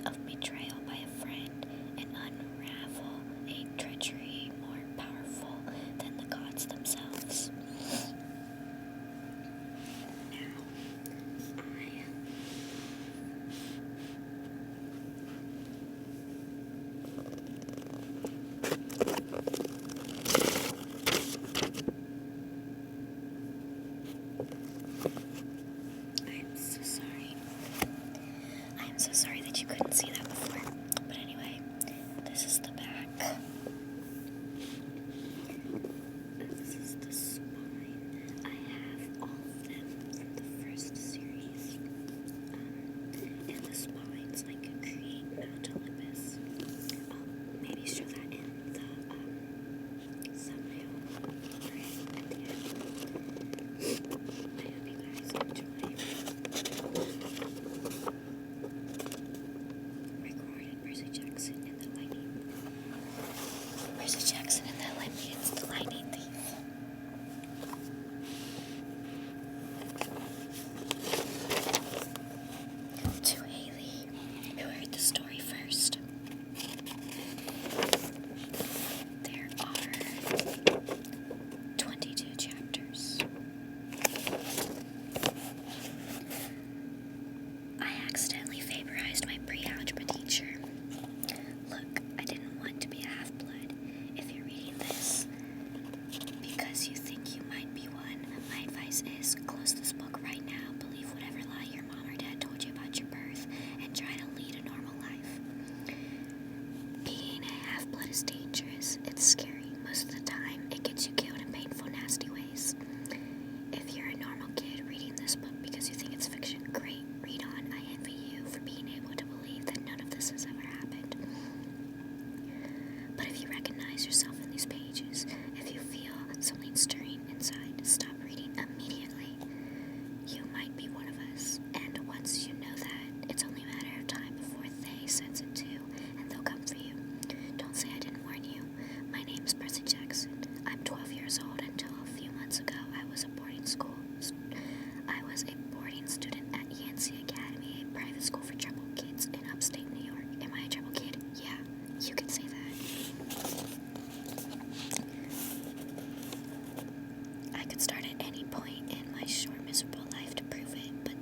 of betrayal by a friend and unravel a treachery more powerful than the gods themselves. I'm so sorry that you couldn't see that before. But anyway, this is the back. This is the spine. I have all of them from the first series. And the spines like create Mount Olympus. I'll maybe show that in the thumbnail right at the end. I hope you guys enjoy. Recorded Percy Jackson and the Lightning. Percy Jackson and the Olympians, the Lightning Thief. To Haley, who heard the story first. There are 22 chapters. I accidentally vaporized my pre-algebra teacher. Look, I didn't want to be a half-blood. If you're reading this because you think you might be one, my advice is close this book right now, believe whatever lie your mom or dad told you about your birth, and try to lead a normal life. Being a half-blood is dangerous. It's scary. Most of the time, it gets you killed in painful, nasty ways. If you're a normal kid reading this book because you think it's fiction, great, read on. I envy you for being able to believe that none of this has ever happened. But if you recognize yourself in these pages, if you feel something stirring inside, stop reading immediately. You might be one of us, and once you know that, it's only a matter of time before they sense it too, and they'll come for you. Don't say I didn't warn you. My name's Percy Jackson. I'm 12 years old. Until a few months ago, I was a boarding student at Yancy Academy, a private school for troubled kids in upstate New York. Am I a troubled kid? Yeah, you could say that. I could start at any point in my short, miserable life to prove it, but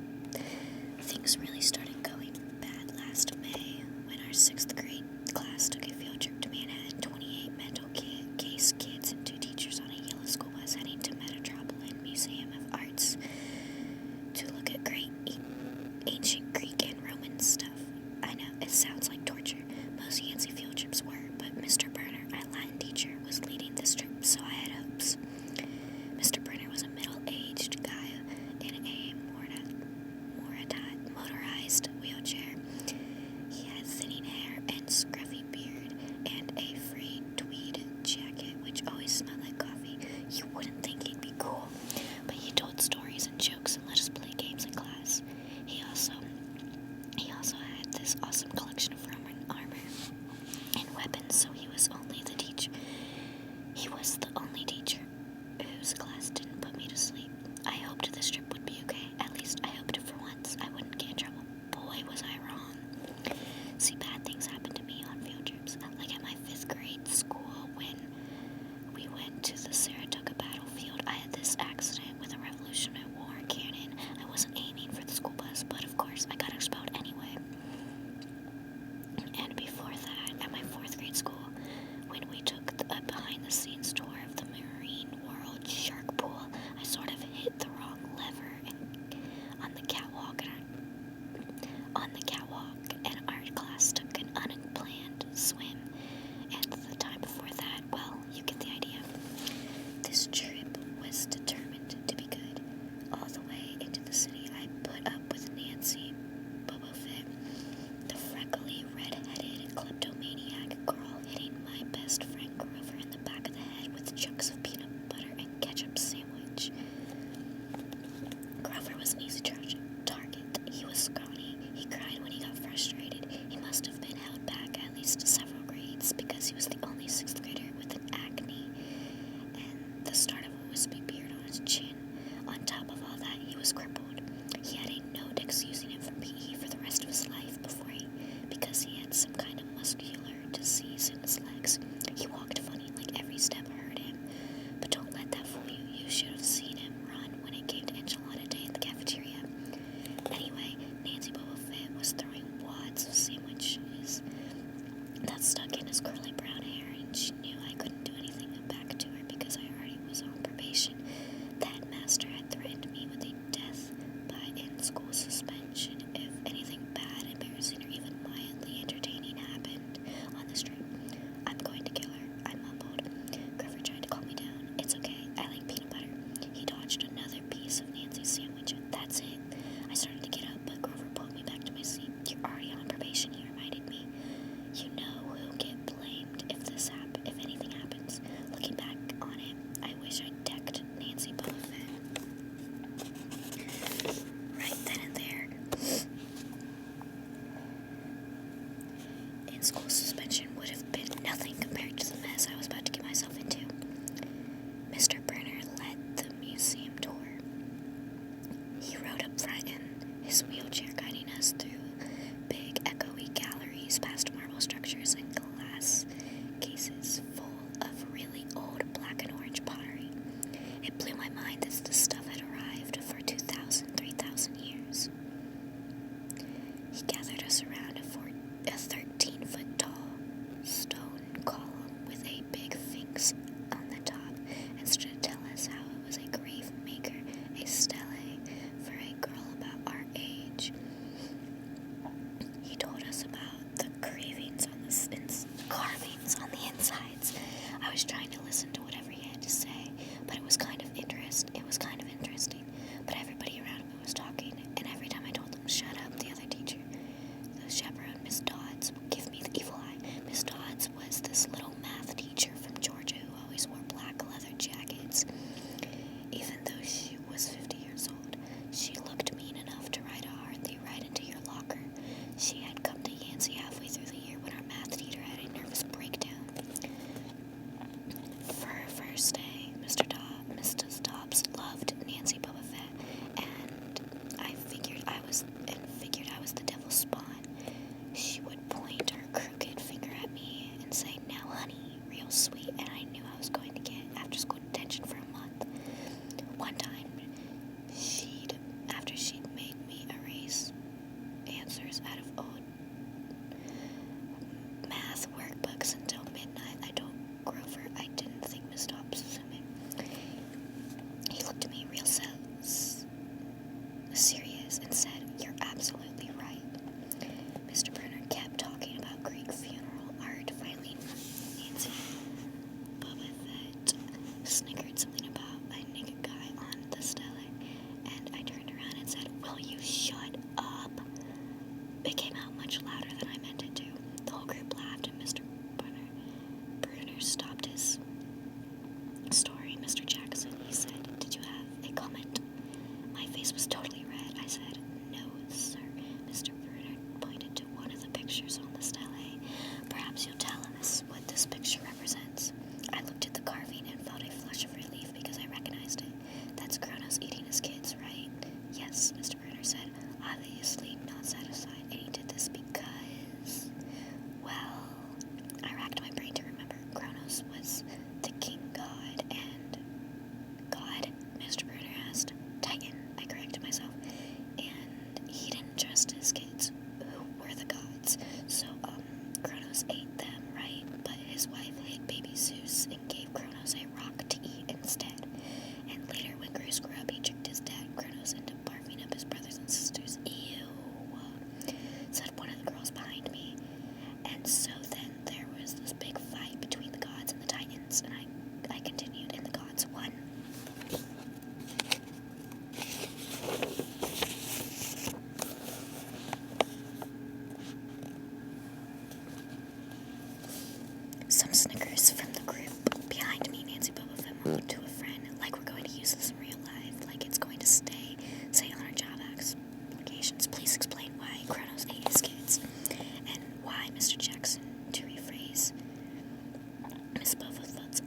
things really started going bad last May when our 6th grade class took a field trip to Manhattan. 28 mental case kids and 2 teachers on a yellow school bus heading to Metropolitan Museum of Arts to look at great ancient Greek and Roman stuff. I know, it sounds like torture. Most Yancy field trips were, but Mr. Burner, our Latin teacher, was leading this trip, so I had hopes. Mr. Burner was a middle-aged guy in a motorized wheelchair. He had thinning hair and scruffy beard and a frayed tweed jacket, which always smelled like coffee. You wouldn't think he'd be cool, but he told stories and jokes and let us play games in class. He also had this awesome collection of some kind of muscular disease in his legs. He walked funny, like every step hurt him. But don't let that fool you. You should have seen him run when it came to enchilada day in the cafeteria. Anyway, Nancy Boba Fett was throwing wads of sandwiches that stuck in his curly brown hair, and she knew I couldn't do anything back to her because I already was on probation. The headmaster had threatened me with a death by in-school suspension if anything bad, embarrassing, or even mildly entertaining happened on the street. I'm going to kill her, I mumbled. Grover tried to calm me down. It's okay, I like peanut butter. He dodged another piece of Nancy's sandwich. That's it. I started to get up, but Grover pulled me back to my seat. You're already on probation, he reminded me. You know who'll get blamed if anything happens. Looking back on it, I wish I'd decked Nancy Boba Fett. Right then and there. In-school suspension would have been nothing compared to the mess I was about to get myself into. Mr. Burner led the museum tour. He rode up front in his wheelchair, guiding us through big, echoey galleries, past marble structures and glass cases full of really old black and orange pottery. It blew my mind that this stuff had arrived for 2,000, 3,000 years. He gathered us around a 13-foot tall stone column with a big sphinx on the top and started to tell us how it was a grave maker, a stele for a girl about our age. He told us about the carvings on the insides. I was trying to listen to whatever he had to say, but it was kind of interesting. But everybody around me was talking, and every time I told them shut up, the other teacher, the chaperone, Miss Dodds, would give me the evil eye. Miss Dodds was this little math teacher from Georgia who always wore black leather jackets. Even though she was 50 years old, she looked mean enough to write a hardly right into your locker. She had come to Yancy halfway through the year when our math teacher had a nervous breakdown. For her first day, Mrs. Dobbs loved Nancy Boba Fett, and I figured I was the devil's spawn. She would point her crooked finger at me and say, "Now, honey," real sweet, and I knew I was going to get after-school detention for a month. One time, after she'd made me erase answers out of old math workbooks until midnight, I told Grover I didn't think Miss Dobbs was assuming. He looked at me real serious and said, "You're absolutely right." Mr. Burner kept talking about Greek funeral art. Finally, Nancy Boba Fett snickered something about a naked guy on the stele, and I turned around and said, "Will you shut up?" It came out much louder than I meant it to. The whole group laughed, and Mr. Bruner stopped his story. "Mr. Jackson," he said, "did you have a comment?" My face was totally red. I said, "No, sir." Mr. Bruner pointed to one of the pictures on the stele. "Perhaps you'll tell us what this picture represents." I looked at the carving and felt a flush of relief because I recognized it. "That's Kronos eating his kids, right?" "Yes," Mr. Bruner said, obviously not satisfied, and he did this because, well, I racked my brain to remember. Kronos was the king god, and God, Mr. Bruner asked. Titan, I corrected myself, and he didn't trust his kids, who were the gods, so, Kronos ate them, right? But his wife hid baby Zeus and gave Kronos a rock to eat instead. And later, when Zeus grew up, he tricked his dad, Kronos, into barfing up his brothers and sisters. Ew, said one of the girls behind me. And so then there was this big fight between the gods and the Titans, and I continued, and the gods won. Some snickers from the group. Behind me, Nancy Boba Fett mumbled to a friend, like we're going to use this in real life, like it's going to say on our job applications. Please explain why Kronos ate his kids, and why Mr. Jackson, to rephrase Miss Boba Fett's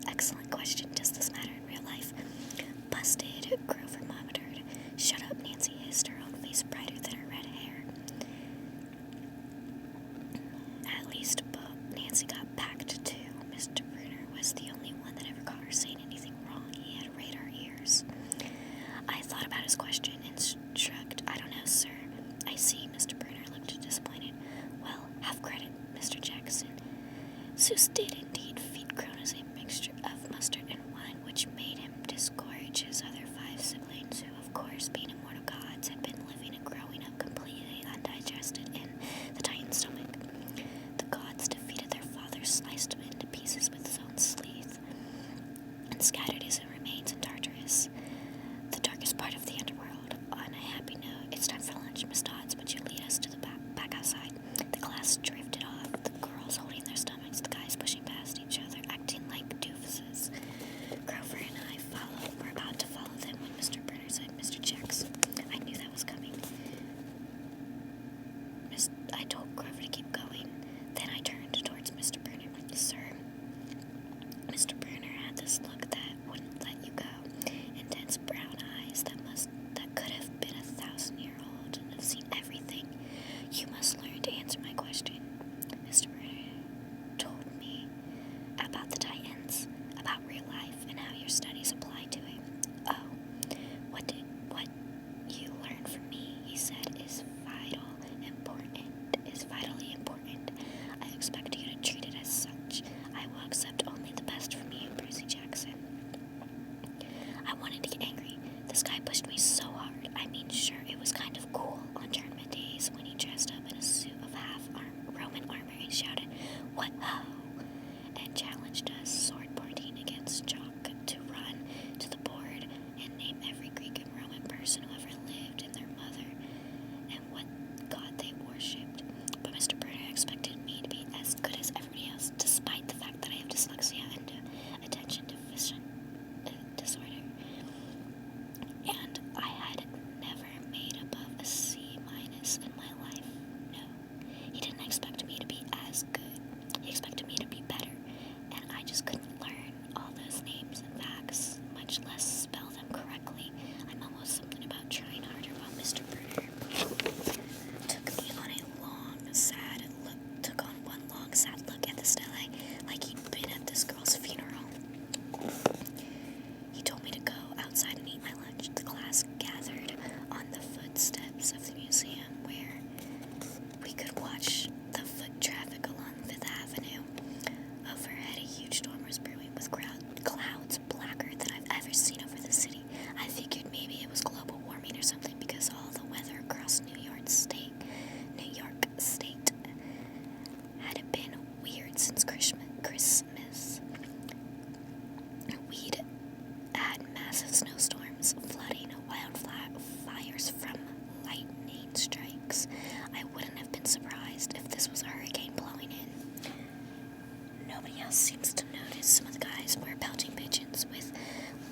excellent question, does this matter in real life? Busted, Grover muttered. Shut up, Nancy hissed, her own face brighter than her red hair. Zeus did indeed feed Cronus a mixture of mustard and wine, which made him discourage his other 5 siblings, who, of course, being immortal gods, had been living and growing up completely undigested in the Titan's stomach. The gods defeated their father, sliced him into pieces with his own sleeve, and scattered his remains in Tartarus, the darkest part of the underworld. On a happy note, it's time for lunch, Miss Dodds. Would you lead us to the back outside? The class drifted off, the girls holding their stomachs, the guys pushing past each other, acting like doofuses. Grover and I were about to follow them when Mr. Brenner said, Mr. Jackson. I knew that was coming. I told Grover to keep going. Then I turned towards Mr. Brenner. Sir, Mr. Brenner had this look that wouldn't let you go. Intense brown eyes that could have been 1,000-year-old and have seen everything. You must learn to answer my question. Mr. Brenner told me about the Titans, about real life, and how your studies apply to it. Oh, what you learned from me, he said, is vitally important. I expect you to treat it as such. I will accept only the best from you, Percy Jackson. I wanted to get angry. This guy pushed me so hard. I mean, sure, it was kind of cool on tournament days when he dressed up in a suit of Roman armor and shouted, "What ho!" and challenged us, sword pointing against chalk, to run to the board and name every Greek and Roman person who ever lived and their mother and what god they worshipped. But Mr. Brenner expected me to be as good as everybody else, despite the fact that I have dyslexia and attention deficit disorder. And I had never made above a C- in my life. No, he didn't expect me to be as good. He expected me to be better, and I just couldn't learn all those names and facts, much less spell them correctly. I'm almost something about trying harder, while Mr. Brenner took one long, sad look at the stele, like he'd been at this girl's funeral. He told me to go outside and eat my lunch. The class gathered on the footsteps of the museum, where we could watch the foot traffic along 5th Avenue. Overhead, a huge storm was brewing, with clouds blacker than I've ever seen over the city. I figured maybe it was global warming or something, because all the weather across New York State had been weird since Christmas. We'd had massive snowstorms, flooding, wildfires from lightning strikes. I wouldn't have been surprised if this was a hurricane blowing in. Nobody else seems to notice. Some of the guys were pelting pigeons with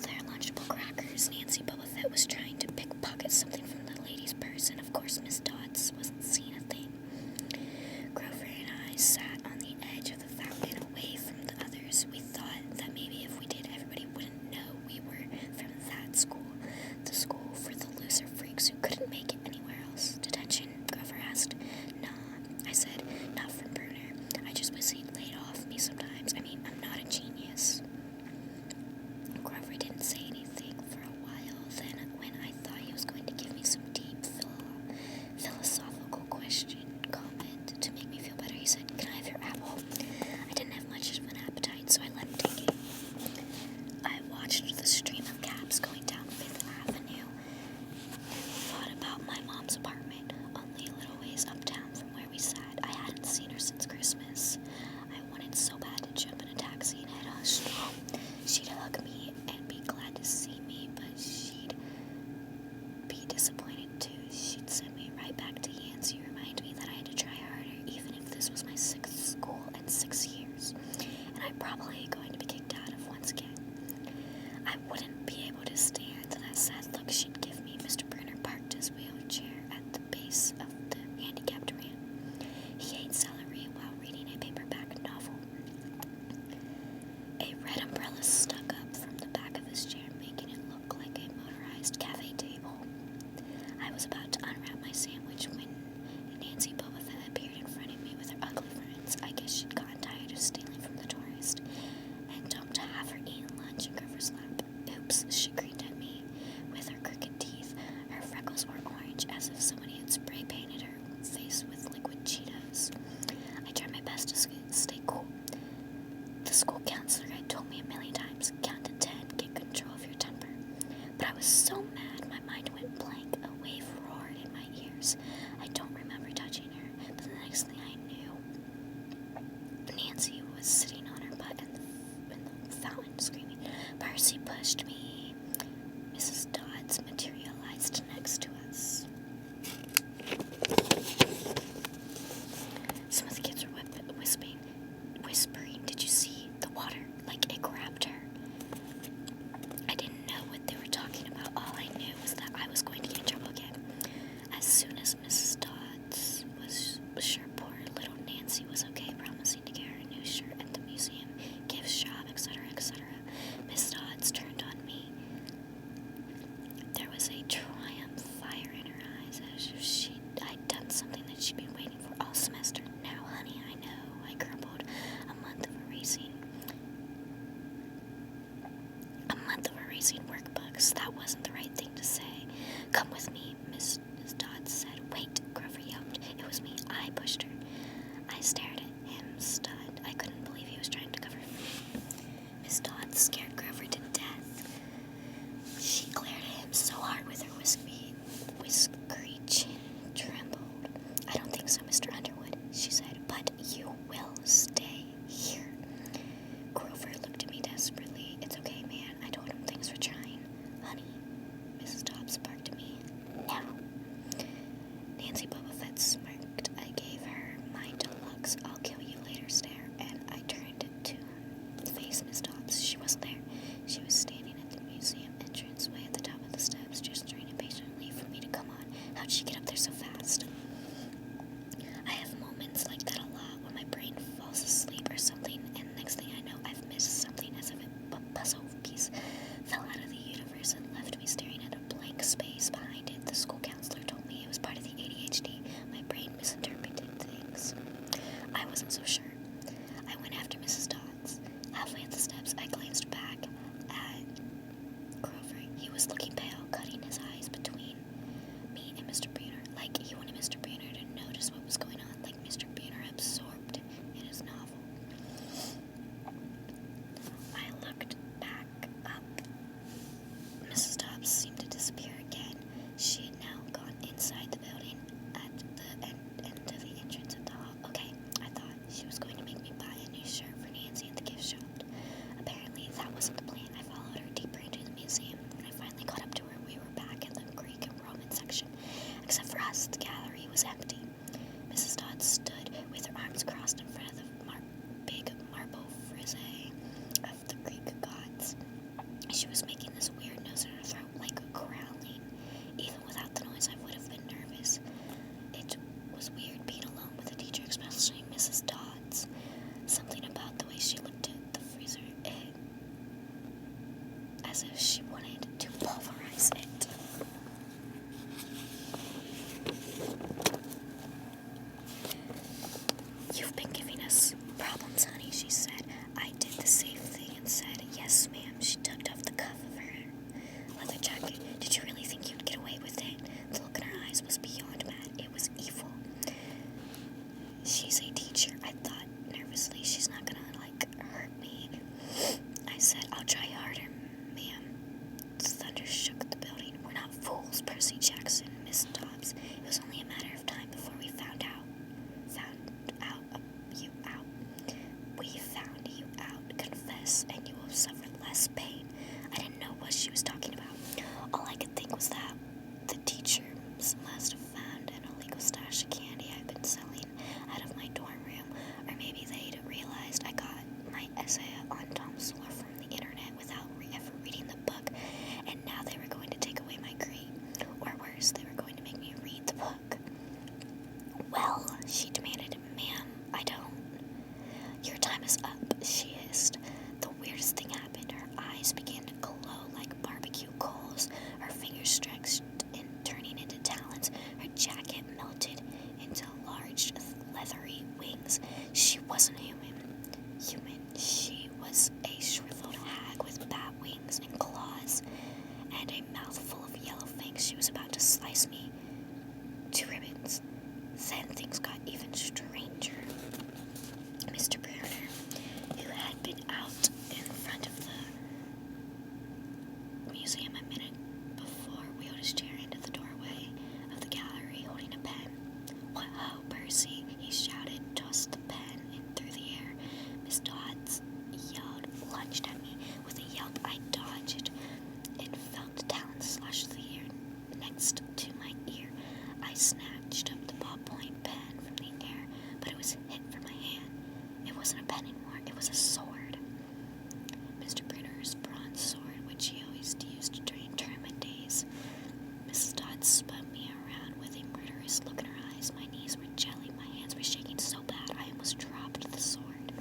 their Lunchable crackers. Yancy was trying to pickpocket something from the lady's purse, and of course Miss Dodds wasn't seeing a thing. Grover and I sat on the edge of the fountain, away from the others. We thought that maybe if we did, everybody wouldn't know we were from that school, the school for the loser freaks who couldn't make it anywhere else. Detention? Grover asked. Nah, I said, not from Bruner. I just wish he'd laid off me sometimes. I mean, I'm hours. I don't remember touching her, but the next thing I knew, Nancy was sitting on her butt in the fountain screaming, "Percy pushed me." Mrs. Dodds materialized next to us. Some of the kids were whispering, "Did you see the water? Like it grabbed her." I didn't know what they were talking about. All I knew was that I was going to get in trouble again. As soon as Mrs. Dodds was sure poor little Nancy was okay, promising to get her a new shirt at the museum, gift shop, etc., etc., Miss Dodds turned on me. There was a triumph fire in her eyes, as if I'd done something that she'd been waiting for all semester. "Now, honey, I know," I grumbled. A month of erasing workbooks. That wasn't the right thing to say. "Come with me," Miss Dodds said. "Wait," Grover yelped. It was me. I pushed her. I stared at him, stunned. I couldn't believe he was trying to cover me. Miss Dodds scared Grover to death. She glared at him so hard with her whiskery chin trembled. "I don't think so, Mr. Underwood," she said, "but you will stay here." Grover looked at me desperately. "It's okay, man," I told him. "Thanks for trying." "Honey," Mrs. Dobbs barked at me. "Now." Nancy Boba Fett smirked. I gave her my deluxe "I'll kill you later" stare, and I turned to face Miss Dobbs. She wasn't there. She was standing at the museum entranceway at the top of the steps, gesturing impatiently for me to come on. How'd she get up there so fast? I have moments like that a lot, when my brain falls asleep or something, and the next thing I know, I've missed something, as if a puzzle piece fell out of the universe and left me staring at a blank space behind it. The school counselor told me it was part of the ADHD. My brain misinterpreted things. I wasn't so sure. I went after Mrs. Dodds. Halfway up the steps, I glanced back at Grover. He was looking pale, cutting his eyes between me and Mr. Brunner, like he wanted Mr. Brunner to notice what was going on, like Mr. Brunner absorbed in his novel. I looked back up. Mrs. Dobbs seemed to disappear again. She had now gone inside the building at the end of the entrance of the hall. Okay, I thought she was going to make me buy a new shirt for Nancy at the gift shop. Apparently, that wasn't the plan. I followed her deeper into the museum. When I finally caught up to her, we were back in the Greek and Roman section. Except for us, the gallery was empty. Mrs. Dodds stood with her arms crossed in front of the big marble frieze of the Greek gods. She was making this weird noise in her throat, like growling. Even without the noise, I would have been nervous. It was weird being alone with a teacher, especially Mrs. Dodds. Something about the way she looked at the freezer, as if she wanted to pulverize it. "You've been giving us problems, honey," she said. I did the same thing and said, "Yes, ma'am." She tugged off the cuff of her leather jacket. "Did you really think you'd get away with it?" The look in her eyes was beyond mad. It was evil. "She's a teacher," I thought nervously. "She's not gonna, hurt me." I said, "I'll try harder, ma'am." The thunder shook the building. "We're not fools, Percy Jackson, Miss Dobbs. It was only a matter of time before we found you out. Confess, and you will suffer less pain." I didn't know what she was talking about. All I could think was that the teachers must have found an illegal stash of candy I'd been selling out of my dorm room, or maybe they'd realized I got my essay on Tom Sawyer from the internet without ever reading the book, and now they were going to take away my grade. Or worse, they were going to make me read the book. "Well," she demanded. "Ma'am, I don't." "Your time is up," she hissed. The weirdest thing happened. Her eyes began to glow like barbecue coals. Her fingers stretched in, turning into talons. Her jacket melted into large, leathery wings. She wasn't human. She was a shriveled hag with bat wings and claws, and a mouthful of yellow fangs. She was about to slice me to ribbons. Then things got even stranger. Mr. Brunner, who had been out in front of the museum a minute before, wheeled his chair into the doorway of the gallery, holding a snatched up the ballpoint pen from the air, but it was hit from my hand. It wasn't a pen anymore, it was a sword. Mr. Brunner's bronze sword, which he always used during tournament days. Mrs. Dodds spun me around with a murderous look in her eyes. My knees were jelly, my hands were shaking so bad I almost dropped the sword.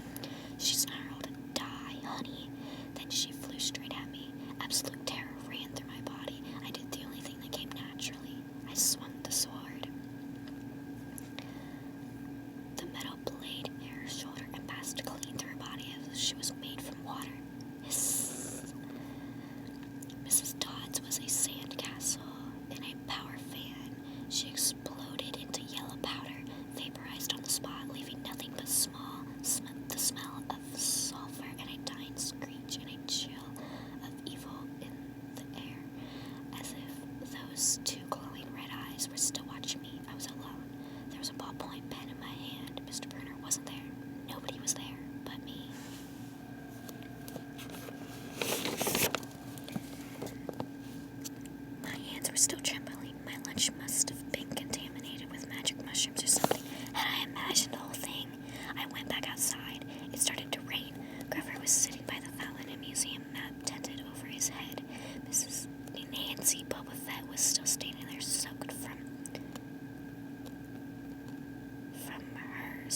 She snarled, "Die, honey." Then she flew straight at me. Absolute terror ran through my body. I did the only thing that came naturally. I swung the sword. The metal blade hit her shoulder and passed clean through her body as if she was made from water. Hiss. Mrs. Dodds was a sand castle in a power fan. She exploded into yellow powder, vaporized on the spot, leaving nothing but the smell of sulfur and a dying screech and a chill of evil in the air, as if those two glowing red eyes were still watching me. I was alone. There was a ballpoint pen in my hand. Mr. Brunner wasn't there. Nobody was there but me. My hands were still trembling. My lunch must have been contaminated with magic mushrooms or something. Had I imagined the whole thing? I went back outside. It started to rain. Grover was sitting by the fountain, a museum map tented over his head. Mrs. Yancy Boba Fett was still standing there, soaked from her